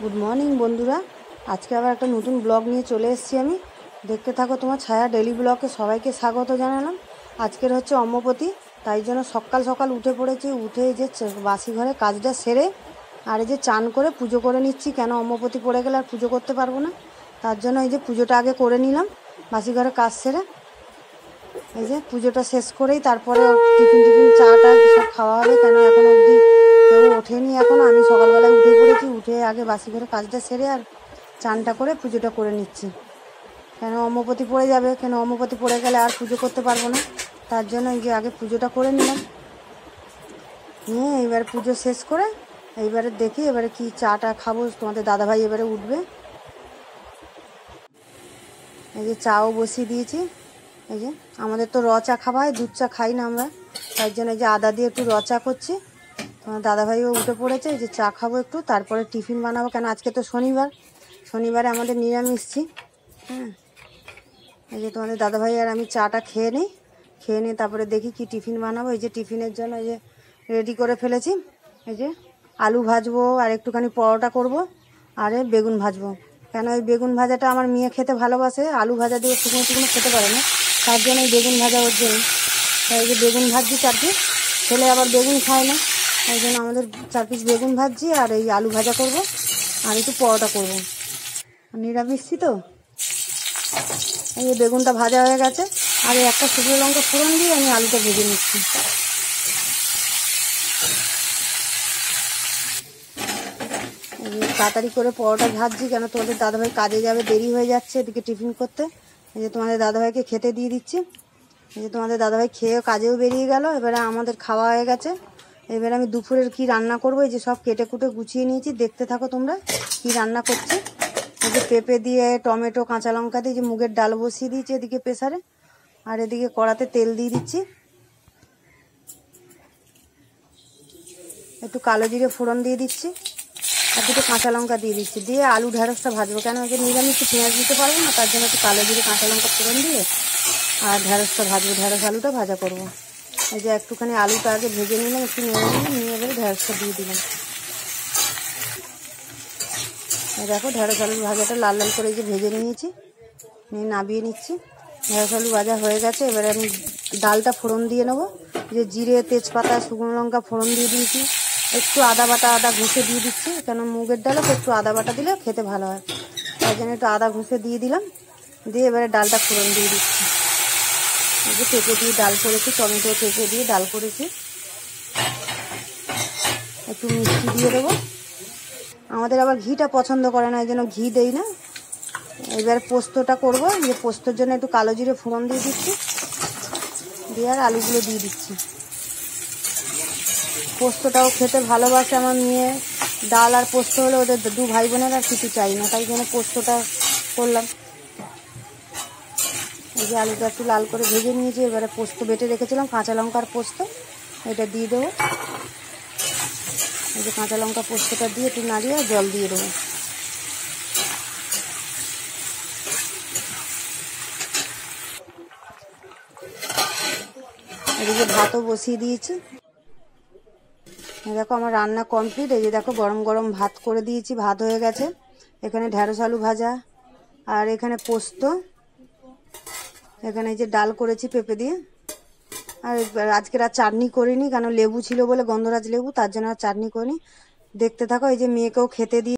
Good morning বন্ধুরা, আজকে আবার একটা নতুন ব্লগ নিয়ে চলে এসেছি আমি। দেখতে থাকো তোমার ছায়া ডেলি ব্লগে। সবাইকে স্বাগত জানালাম। আজকের হচ্ছে অম্মপতি, তাই জন্য সকাল সকাল উঠে পড়েছি। উঠে এই যে বাসি ঘরে কাজটা সেরে আর এই যে চান করে পুজো করে নিচ্ছি। কেন অম্মপতি পড়ে গেলে আর পুজো করতে পারবো না, তার জন্য এই যে পুজোটা আগে করে নিলাম বাসি ঘরে কাজ সেরে। এই যে পুজোটা শেষ করেই তারপরে টিফিন চাটা সব খাওয়া হবে। কেন এখন অবধি কেউ ওঠেনি, এখন আমি সকালবেলায় উঠে পড়েছি। উঠে আগে বাসি ঘরে কাজটা সেরে আর চানটা করে পুজোটা করে নিচ্ছি। কেন অম্মপতি পড়ে যাবে, কেন অম্মপতি পড়ে গেলে আর পুজো করতে পারবো না, তার জন্য এই যে আগে পুজোটা করে নিলাম। নিয়ে এইবার পুজো শেষ করে এইবারে দেখি এবারে কি চাটা খাবো। তোমাদের দাদাভাই এবারে উঠবে। এই যে চাও বসিয়ে দিয়েছি। এই যে আমাদের তো র চা খাওয়া হয়, দুধ চা খাই না আমরা, তার জন্য এই যে আদা দিয়ে একটু র চা করছি। তোমার দাদাভাইও উঠে পড়েছে। এই যে চা খাবো একটু, তারপরে টিফিন বানাবো। কেন আজকে তো শনিবারে আমাদের নিরামিষছি। হ্যাঁ, এই যে তোমাদের দাদাভাই আর আমি চাটা খেয়ে নিই তারপরে দেখি কি টিফিন বানাবো। এই যে টিফিনের জন্য এই যে রেডি করে ফেলেছি। এই যে আলু ভাজবো আর একটুখানি পরোটা করব আর বেগুন ভাজবো। কেন এই বেগুন ভাজাটা আমার মেয়ে খেতে ভালোবাসে, আলু ভাজা দিয়ে শুকনো খেতে পারে না, তার জন্য এই বেগুন ভাজা ওর জন্য। তাই এই যে বেগুন ভাজছি 4 পিস, ছেলে আবার বেগুন খায় না, তাই জন্য আমাদের 4 পিস বেগুন ভাজছি আর এই আলু ভাজা করব আর একটু পরোটা করব। নিরামিষছি তো। এই যে বেগুনটা ভাজা হয়ে গেছে আর একটা শুকনো লঙ্কা ফোড়ন দিয়ে আমি আলুটা ভেজে নিচ্ছি। তাড়াতাড়ি করে পরোটা ভাজছি, কেন তোমাদের দাদাভাই কাজে যাবে, দেরি হয়ে যাচ্ছে এদিকে টিফিন করতে। এই যে তোমাদের দাদাভাইকে খেতে দিয়ে দিচ্ছি। এই যে তোমাদের দাদাভাই খেয়ে কাজেও বেরিয়ে গেল। এবারে আমাদের খাওয়া হয়ে গেছে। এবারে আমি দুপুরের কি রান্না করবো এই যে সব কেটে কুটে গুছিয়ে নিয়েছি। দেখতে থাকো তোমরা কি রান্না করছি। এই যে পেঁপে দিয়ে টমেটো কাঁচা লঙ্কা দিয়ে যে মুগের ডাল বসিয়ে দিয়েছি এদিকে প্রেসারে, আর এদিকে কড়াতে তেল দিয়ে দিচ্ছি। একটু কালো জিরে ফোড়ন দিয়ে দিচ্ছি আর দুটো কাঁচা লঙ্কা দিয়ে দিচ্ছি। দিয়ে আলু ঢেঁড়সটা ভাজবো। কেন ওকে নিরামিষ পেঁয়াজ দিতে পারবো না, তার জন্য একটু কালো জিরে কাঁচা লঙ্কা ফোড়ন দিয়ে আর ঢেঁড়সটা ভাজবো। ঢেঁড়স আলুটা ভাজা করবো। এই যে একটুখানি আলুটা আগে ভেজে নিলাম, একটু নেড়ে নিলাম, নিয়ে এবারে ঢেঁড়সটা দিয়ে দিলাম। দেখো ঢেঁড়স আলুর ভাজাটা লাল লাল করে যে ভেজে নিয়েছি, নিয়ে নামিয়ে নিচ্ছি। ঢেঁড়স আলু ভাজা হয়ে গেছে। এবারে আমি ডালটা ফোড়ন দিয়ে নেবো। যে জিরে তেজপাতা শুকনো লঙ্কা ফোড়ন দিয়ে দিয়েছি, একটু আদা ঘষে দিয়ে দিচ্ছি। কেন মুগের ডালও তো একটু আদা বাটা দিলে খেতে ভালো হয়, তাই জন্য একটু আদা ঘষে দিয়ে দিলাম। দিয়ে এবারে ডালটা ফোড়ন দিয়ে দিচ্ছি। এই যে পেঁপে দিয়ে ডাল করেছি, টমেটো পেঁপে দিয়ে ডাল করেছি। একটু মিষ্টি দিয়ে দেবো। আমাদের আবার ঘিটা পছন্দ করে না, এই জন্য ঘি দেই না। এবার পোস্তটা করবো। যে পোস্তর জন্য একটু কালো জিরে ফোড়ন দিয়ে দিচ্ছি, দিয়ে আর আলুগুলো দিয়ে দিচ্ছি। পোস্তটাও খেতে ভালোবাসে আমার মেয়ে। ডাল আর পোস্ত হলে ওদের 2 ভাই বোনের আর কিছু চাই না, তাই জন্য পোস্তটা করলাম। এই যে আলুটা একটু লাল করে ভেজে নিয়েছি। এবারে পোস্ত বেটে রেখেছিলাম, কাঁচা লঙ্কার পোস্ত, এটা দিয়ে দেবো। এই যে কাঁচা লঙ্কা পোস্তটা দিয়ে একটু নাড়িয়ে জল দিয়ে দেবো। এদিকে ভাতও বসিয়ে দিয়েছি। দেখো আমার রান্না কমপ্লিট। এই যে দেখো গরম গরম ভাত করে দিয়েছি, ভাত হয়ে গেছে। এখানে ঢেঁড়স আলু ভাজা আর এখানে পোস্ত, এখানে এই যে ডাল করেছি পেঁপে দিয়ে। আর আজকের আর চাটনি করিনি, কারণ লেবু ছিল বলে, গন্ধরাজ লেবু, তার জন্য আর চাটনি করিনি। দেখতে থাকো। এই যে মেয়েকেও খেতে দিয়ে